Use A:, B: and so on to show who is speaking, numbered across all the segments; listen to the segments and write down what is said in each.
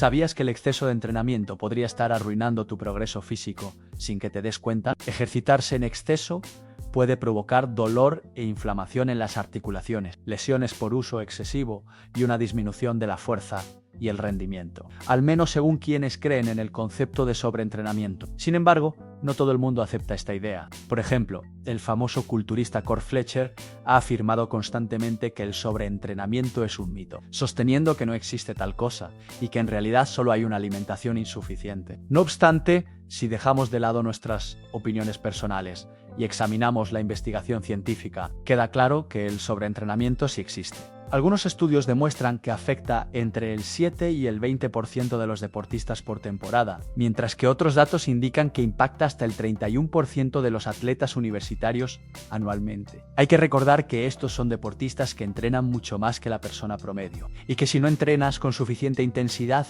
A: ¿Sabías que el exceso de entrenamiento podría estar arruinando tu progreso físico sin que te des cuenta? Ejercitarse en exceso puede provocar dolor e inflamación en las articulaciones, lesiones por uso excesivo y una disminución de la fuerza y el rendimiento, al menos según quienes creen en el concepto de sobreentrenamiento. Sin embargo, no todo el mundo acepta esta idea. Por ejemplo, el famoso culturista Cord Fletcher ha afirmado constantemente que el sobreentrenamiento es un mito, sosteniendo que no existe tal cosa y que en realidad solo hay una alimentación insuficiente. No obstante, si dejamos de lado nuestras opiniones personales y examinamos la investigación científica, queda claro que el sobreentrenamiento sí existe. Algunos estudios demuestran que afecta entre el 7 y el 20% de los deportistas por temporada, mientras que otros datos indican que impacta hasta el 31% de los atletas universitarios anualmente. Hay que recordar que estos son deportistas que entrenan mucho más que la persona promedio, y que si no entrenas con suficiente intensidad,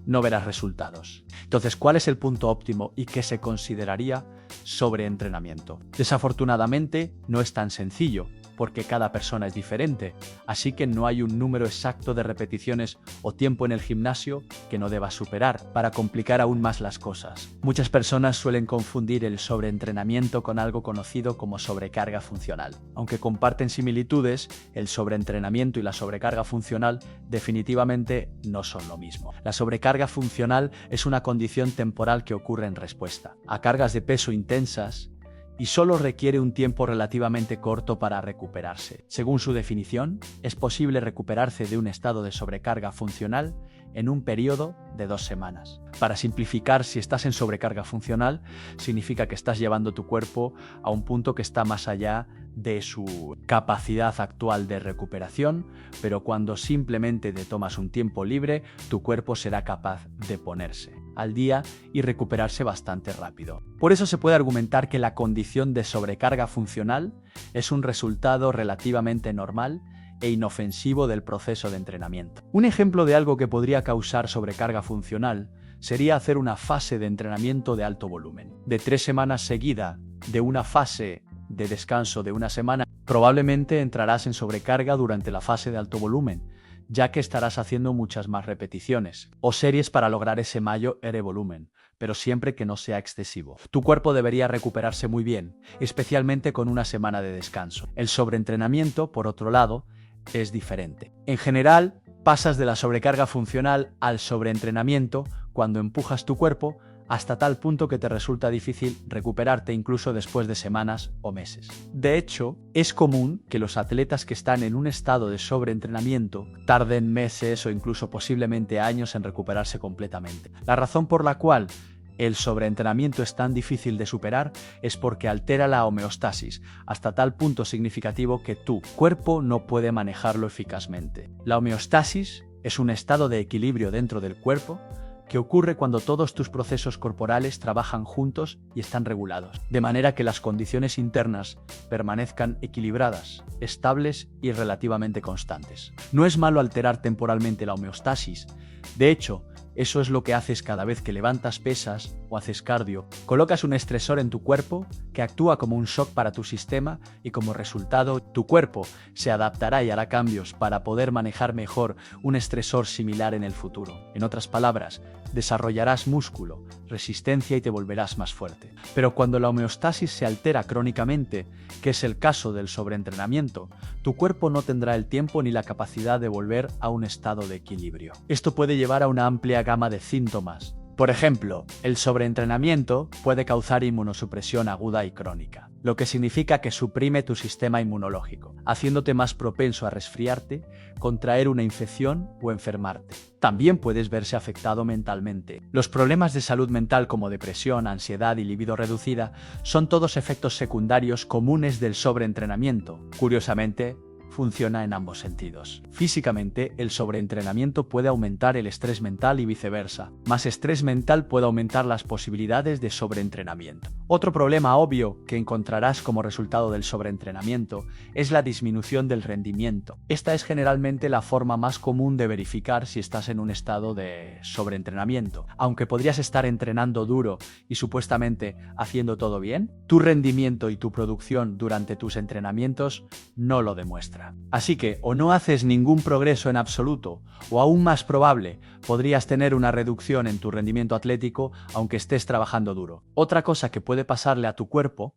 A: no verás resultados. Entonces, ¿cuál es el punto óptimo y qué se consideraría sobreentrenamiento? Desafortunadamente, no es tan sencillo, porque cada persona es diferente, así que no hay un número exacto de repeticiones o tiempo en el gimnasio que no debas superar para complicar aún más las cosas. Muchas personas suelen confundir el sobreentrenamiento con algo conocido como sobrecarga funcional. Aunque comparten similitudes, el sobreentrenamiento y la sobrecarga funcional definitivamente no son lo mismo. La sobrecarga funcional es una condición temporal que ocurre en respuesta a cargas de peso intensas y solo requiere un tiempo relativamente corto para recuperarse. Según su definición, es posible recuperarse de un estado de sobrecarga funcional en un periodo de 2 semanas. Para simplificar, si estás en sobrecarga funcional, significa que estás llevando tu cuerpo a un punto que está más allá de su capacidad actual de recuperación, pero cuando simplemente te tomas un tiempo libre, tu cuerpo será capaz de ponerse al día y recuperarse bastante rápido. Por eso se puede argumentar que la condición de sobrecarga funcional es un resultado relativamente normal e inofensivo del proceso de entrenamiento. Un ejemplo de algo que podría causar sobrecarga funcional sería hacer una fase de entrenamiento de alto volumen. De 3 semanas seguida de una fase de descanso de 1 semana, probablemente entrarás en sobrecarga durante la fase de alto volumen, ya que estarás haciendo muchas más repeticiones o series para lograr ese mayor volumen, pero siempre que no sea excesivo. Tu cuerpo debería recuperarse muy bien, especialmente con 1 semana de descanso. El sobreentrenamiento, por otro lado, es diferente. En general, pasas de la sobrecarga funcional al sobreentrenamiento cuando empujas tu cuerpo hasta tal punto que te resulta difícil recuperarte incluso después de semanas o meses. De hecho, es común que los atletas que están en un estado de sobreentrenamiento tarden meses o incluso posiblemente años en recuperarse completamente. La razón por la cual el sobreentrenamiento es tan difícil de superar es porque altera la homeostasis hasta tal punto significativo que tu cuerpo no puede manejarlo eficazmente. La homeostasis es un estado de equilibrio dentro del cuerpo que ocurre cuando todos tus procesos corporales trabajan juntos y están regulados, de manera que las condiciones internas permanezcan equilibradas, estables y relativamente constantes. No es malo alterar temporalmente la homeostasis. De hecho, eso es lo que haces cada vez que levantas pesas o haces cardio. Colocas un estresor en tu cuerpo que actúa como un shock para tu sistema y como resultado tu cuerpo se adaptará y hará cambios para poder manejar mejor un estresor similar en el futuro. En otras palabras, desarrollarás músculo, resistencia y te volverás más fuerte. Pero cuando la homeostasis se altera crónicamente, que es el caso del sobreentrenamiento, tu cuerpo no tendrá el tiempo ni la capacidad de volver a un estado de equilibrio. Esto puede llevar a una amplia gama de síntomas. Por ejemplo, el sobreentrenamiento puede causar inmunosupresión aguda y crónica, lo que significa que suprime tu sistema inmunológico, haciéndote más propenso a resfriarte, contraer una infección o enfermarte. También puedes verse afectado mentalmente. Los problemas de salud mental como depresión, ansiedad y libido reducida son todos efectos secundarios comunes del sobreentrenamiento. Curiosamente, funciona en ambos sentidos. Físicamente, el sobreentrenamiento puede aumentar el estrés mental y viceversa. Más estrés mental puede aumentar las posibilidades de sobreentrenamiento. Otro problema obvio que encontrarás como resultado del sobreentrenamiento es la disminución del rendimiento. Esta es generalmente la forma más común de verificar si estás en un estado de sobreentrenamiento. Aunque podrías estar entrenando duro y supuestamente haciendo todo bien, tu rendimiento y tu producción durante tus entrenamientos no lo demuestran. otra. Así que o no haces ningún progreso en absoluto, o aún más probable, podrías tener una reducción en tu rendimiento atlético aunque estés trabajando duro. Otra cosa que puede pasarle a tu cuerpo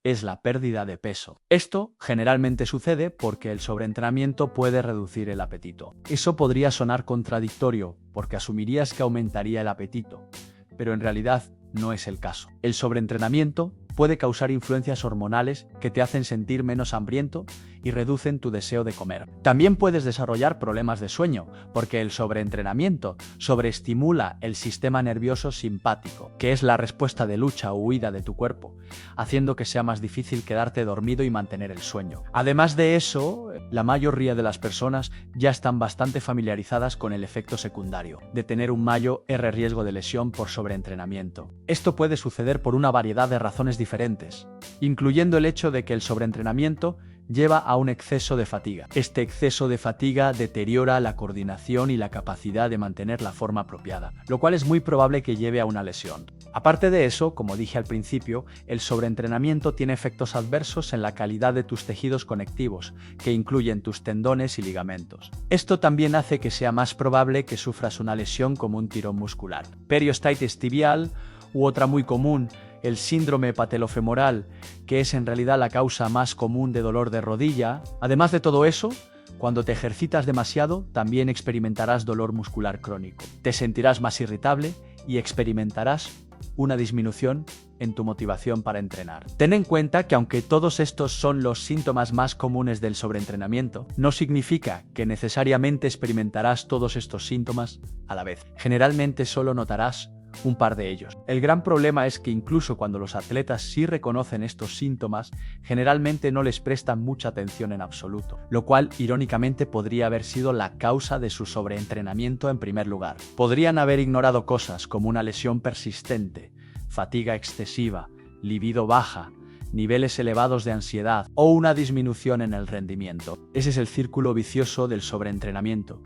A: es la pérdida de peso. Esto generalmente sucede porque el sobreentrenamiento puede reducir el apetito. Eso podría sonar contradictorio porque asumirías que aumentaría el apetito, pero en realidad no es el caso. El sobreentrenamiento puede causar influencias hormonales que te hacen sentir menos hambriento y reducen tu deseo de comer. También puedes desarrollar problemas de sueño, porque el sobreentrenamiento sobreestimula el sistema nervioso simpático, que es la respuesta de lucha o huida de tu cuerpo, haciendo que sea más difícil quedarte dormido y mantener el sueño. Además de eso, la mayoría de las personas ya están bastante familiarizadas con el efecto secundario de tener un mayor riesgo de lesión por sobreentrenamiento. Esto puede suceder por una variedad de razones diferentes, incluyendo el hecho de que el sobreentrenamiento lleva a un exceso de fatiga. Este exceso de fatiga deteriora la coordinación y la capacidad de mantener la forma apropiada, lo cual es muy probable que lleve a una lesión. Aparte de eso, como dije al principio, el sobreentrenamiento tiene efectos adversos en la calidad de tus tejidos conectivos, que incluyen tus tendones y ligamentos. Esto también hace que sea más probable que sufras una lesión como un tirón muscular, periostitis tibial u otra muy común, el síndrome patelofemoral, que es en realidad la causa más común de dolor de rodilla. Además de todo eso, cuando te ejercitas demasiado, también experimentarás dolor muscular crónico. Te sentirás más irritable y experimentarás una disminución en tu motivación para entrenar. Ten en cuenta que aunque todos estos son los síntomas más comunes del sobreentrenamiento, no significa que necesariamente experimentarás todos estos síntomas a la vez. Generalmente solo notarás un par de ellos. El gran problema es que incluso cuando los atletas sí reconocen estos síntomas, generalmente no les prestan mucha atención en absoluto, lo cual irónicamente podría haber sido la causa de su sobreentrenamiento en primer lugar. Podrían haber ignorado cosas como una lesión persistente, fatiga excesiva, libido baja, niveles elevados de ansiedad o una disminución en el rendimiento. Ese es el círculo vicioso del sobreentrenamiento.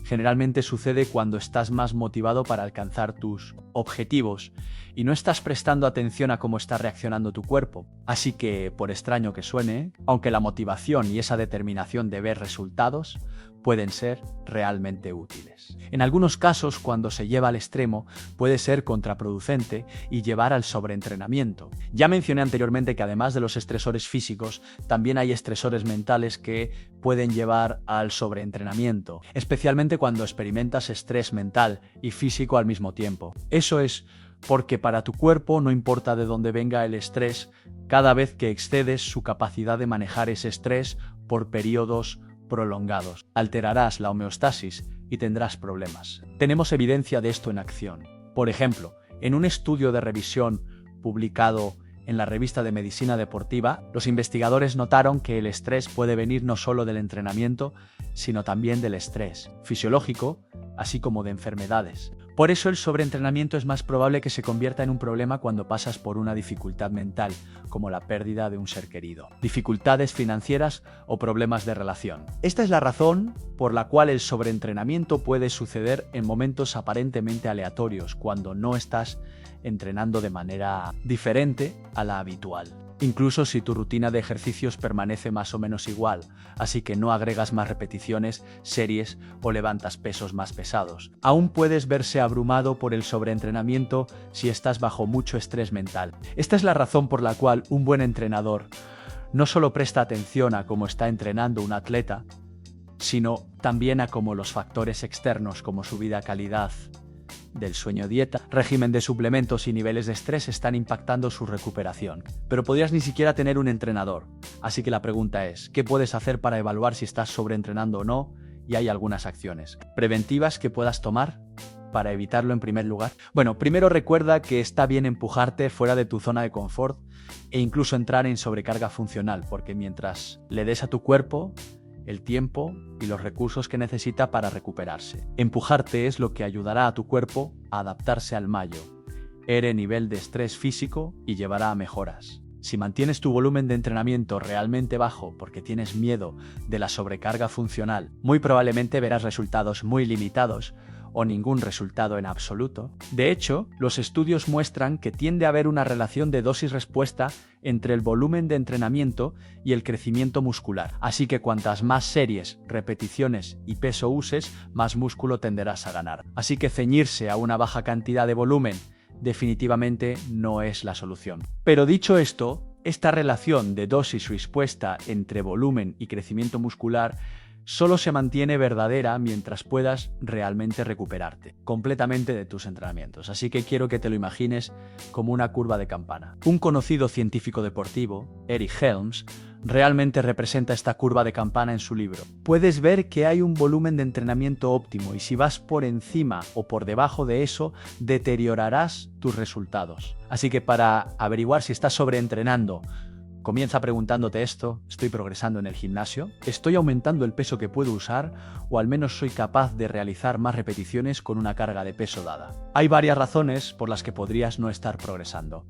A: Generalmente sucede cuando estás más motivado para alcanzar tus objetivos y no estás prestando atención a cómo está reaccionando tu cuerpo. Así que, por extraño que suene, aunque la motivación y esa determinación de ver resultados pueden ser realmente útiles. En algunos casos, cuando se lleva al extremo, puede ser contraproducente y llevar al sobreentrenamiento. Ya mencioné anteriormente que además de los estresores físicos, también hay estresores mentales que pueden llevar al sobreentrenamiento, especialmente cuando experimentas estrés mental y físico al mismo tiempo. Eso es porque para tu cuerpo no importa de dónde venga el estrés, cada vez que excedes su capacidad de manejar ese estrés por periodos prolongados, alterarás la homeostasis y tendrás problemas. Tenemos evidencia de esto en acción. Por ejemplo, en un estudio de revisión publicado en la revista de Medicina Deportiva, los investigadores notaron que el estrés puede venir no solo del entrenamiento, sino también del estrés fisiológico, así como de enfermedades. Por eso el sobreentrenamiento es más probable que se convierta en un problema cuando pasas por una dificultad mental, como la pérdida de un ser querido, dificultades financieras o problemas de relación. Esta es la razón por la cual el sobreentrenamiento puede suceder en momentos aparentemente aleatorios, cuando no estás entrenando de manera diferente a la habitual. Incluso si tu rutina de ejercicios permanece más o menos igual, así que no agregas más repeticiones, series o levantas pesos más pesados. Aún puedes verse abrumado por el sobreentrenamiento si estás bajo mucho estrés mental. Esta es la razón por la cual un buen entrenador no solo presta atención a cómo está entrenando un atleta, sino también a cómo los factores externos como su vida, calidad del sueño, dieta, régimen de suplementos y niveles de estrés están impactando su recuperación. Pero podrías ni siquiera tener un entrenador. Así que la pregunta es, ¿qué puedes hacer para evaluar si estás sobreentrenando o no? Y hay algunas acciones preventivas que puedas tomar para evitarlo en primer lugar. Bueno, primero recuerda que está bien empujarte fuera de tu zona de confort e incluso entrar en sobrecarga funcional, porque mientras le des a tu cuerpo el tiempo y los recursos que necesita para recuperarse. Empujarte es lo que ayudará a tu cuerpo a adaptarse al nivel de estrés físico y llevará a mejoras. Si mantienes tu volumen de entrenamiento realmente bajo porque tienes miedo de la sobrecarga funcional, muy probablemente verás resultados muy limitados o ningún resultado en absoluto. De hecho, los estudios muestran que tiende a haber una relación de dosis-respuesta entre el volumen de entrenamiento y el crecimiento muscular. Así que cuantas más series, repeticiones y peso uses, más músculo tenderás a ganar. Así que ceñirse a una baja cantidad de volumen definitivamente no es la solución. Pero dicho esto, esta relación de dosis-respuesta entre volumen y crecimiento muscular solo se mantiene verdadera mientras puedas realmente recuperarte completamente de tus entrenamientos. Así que quiero que te lo imagines como una curva de campana. Un conocido científico deportivo, Eric Helms, realmente representa esta curva de campana en su libro. Puedes ver que hay un volumen de entrenamiento óptimo y si vas por encima o por debajo de eso, deteriorarás tus resultados. Así que para averiguar si estás sobreentrenando, comienza preguntándote esto: ¿estoy progresando en el gimnasio? ¿Estoy aumentando el peso que puedo usar? ¿O al menos soy capaz de realizar más repeticiones con una carga de peso dada? Hay varias razones por las que podrías no estar progresando.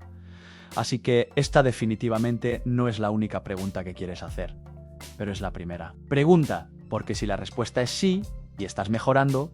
A: Así que esta definitivamente no es la única pregunta que quieres hacer, pero es la primera. Pregunta, porque si la respuesta es sí y estás mejorando,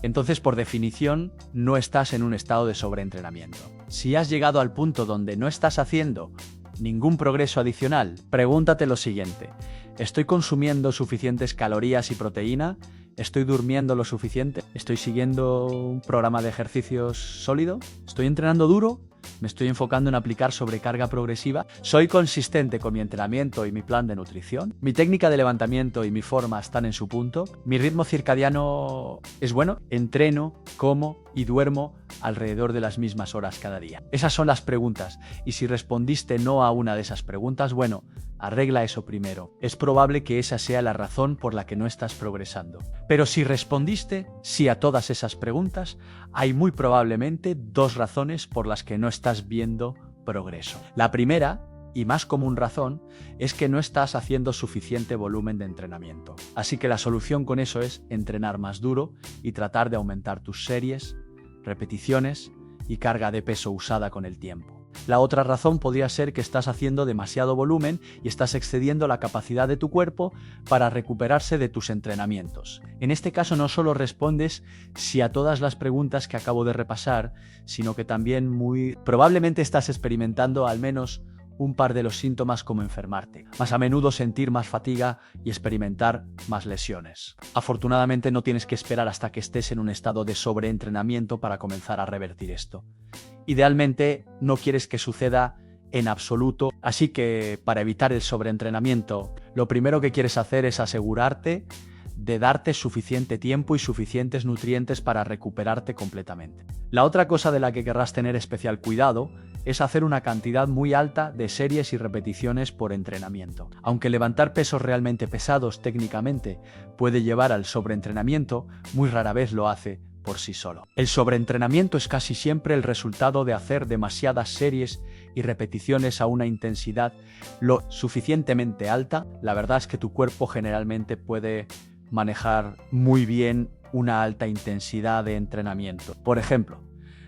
A: entonces por definición no estás en un estado de sobreentrenamiento. Si has llegado al punto donde no estás haciendo ningún progreso adicional, pregúntate lo siguiente: ¿estoy consumiendo suficientes calorías y proteína? ¿Estoy durmiendo lo suficiente? ¿Estoy siguiendo un programa de ejercicios sólido? ¿Estoy entrenando duro? ¿Me estoy enfocando en aplicar sobrecarga progresiva? ¿Soy consistente con mi entrenamiento y mi plan de nutrición? ¿Mi técnica de levantamiento y mi forma están en su punto? ¿Mi ritmo circadiano es bueno? ¿Entreno, como y duermo alrededor de las mismas horas cada día? Esas son las preguntas, y si respondiste no a una de esas preguntas, bueno, arregla eso primero. Es probable que esa sea la razón por la que no estás progresando. Pero si respondiste sí a todas esas preguntas, hay muy probablemente dos razones por las que no estás viendo progreso. La primera, y más común razón, es que no estás haciendo suficiente volumen de entrenamiento. Así que la solución con eso es entrenar más duro y tratar de aumentar tus series, repeticiones y carga de peso usada con el tiempo. La otra razón podría ser que estás haciendo demasiado volumen y estás excediendo la capacidad de tu cuerpo para recuperarse de tus entrenamientos. En este caso no solo respondes sí a todas las preguntas que acabo de repasar, sino que también muy probablemente estás experimentando al menos un par de los síntomas, como enfermarte, más a menudo sentir más fatiga y experimentar más lesiones. Afortunadamente no tienes que esperar hasta que estés en un estado de sobreentrenamiento para comenzar a revertir esto. Idealmente no quieres que suceda en absoluto, así que para evitar el sobreentrenamiento, lo primero que quieres hacer es asegurarte de darte suficiente tiempo y suficientes nutrientes para recuperarte completamente. La otra cosa de la que querrás tener especial cuidado es hacer una cantidad muy alta de series y repeticiones por entrenamiento. Aunque levantar pesos realmente pesados técnicamente puede llevar al sobreentrenamiento, muy rara vez lo hace por sí solo. El sobreentrenamiento es casi siempre el resultado de hacer demasiadas series y repeticiones a una intensidad lo suficientemente alta. La verdad es que tu cuerpo generalmente puede manejar muy bien una alta intensidad de entrenamiento. Por ejemplo,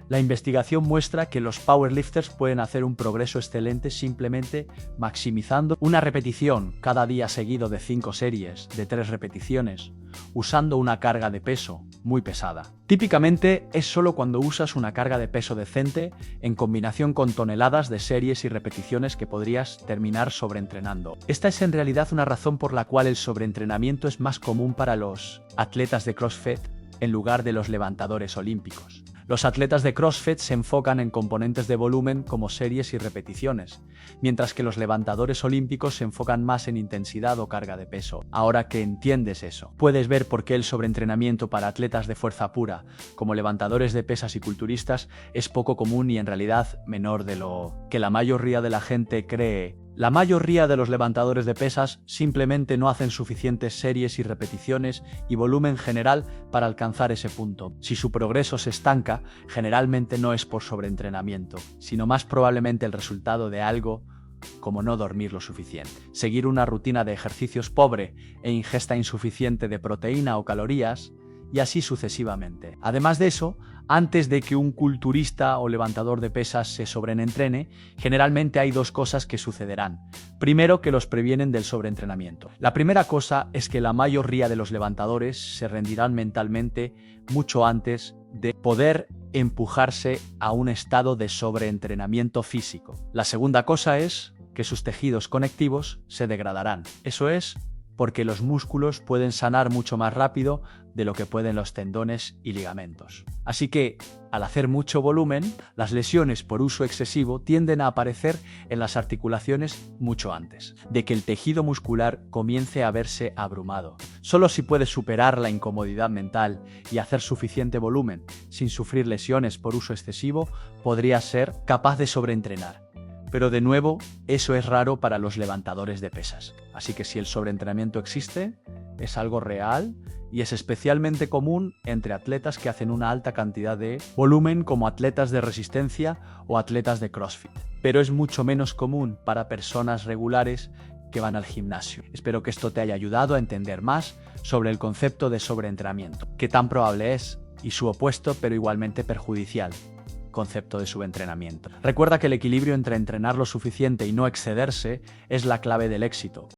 A: la investigación muestra que los powerlifters pueden hacer un progreso excelente simplemente maximizando una repetición cada día seguido de 5 series de 3 repeticiones, usando una carga de peso muy pesada. Típicamente es solo cuando usas una carga de peso decente en combinación con toneladas de series y repeticiones que podrías terminar sobreentrenando. Esta es en realidad una razón por la cual el sobreentrenamiento es más común para los atletas de CrossFit en lugar de los levantadores olímpicos. Los atletas de CrossFit se enfocan en componentes de volumen como series y repeticiones, mientras que los levantadores olímpicos se enfocan más en intensidad o carga de peso. Ahora que entiendes eso, puedes ver por qué el sobreentrenamiento para atletas de fuerza pura, como levantadores de pesas y culturistas, es poco común y en realidad menor de lo que la mayoría de la gente cree. La mayoría de los levantadores de pesas simplemente no hacen suficientes series y repeticiones y volumen general para alcanzar ese punto. Si su progreso se estanca, generalmente no es por sobreentrenamiento, sino más probablemente el resultado de algo como no dormir lo suficiente, seguir una rutina de ejercicios pobre e ingesta insuficiente de proteína o calorías, y así sucesivamente. Además de eso, Antes de que un culturista o levantador de pesas se sobreentrene, generalmente hay dos cosas que sucederán. Primero, que los previenen del sobreentrenamiento. La primera cosa es que la mayoría de los levantadores se rendirán mentalmente mucho antes de poder empujarse a un estado de sobreentrenamiento físico. La segunda cosa es que sus tejidos conectivos se degradarán. Eso es porque los músculos pueden sanar mucho más rápido de lo que pueden los tendones y ligamentos. Así que, al hacer mucho volumen, las lesiones por uso excesivo tienden a aparecer en las articulaciones mucho antes de que el tejido muscular comience a verse abrumado. Solo si puedes superar la incomodidad mental y hacer suficiente volumen sin sufrir lesiones por uso excesivo, podrías ser capaz de sobreentrenar. Pero de nuevo, eso es raro para los levantadores de pesas. Así que si el sobreentrenamiento existe, es algo real y es especialmente común entre atletas que hacen una alta cantidad de volumen como atletas de resistencia o atletas de CrossFit. Pero es mucho menos común para personas regulares que van al gimnasio. Espero que esto te haya ayudado a entender más sobre el concepto de sobreentrenamiento, qué tan probable es y su opuesto, pero igualmente perjudicial, concepto de subentrenamiento. Recuerda que el equilibrio entre entrenar lo suficiente y no excederse es la clave del éxito.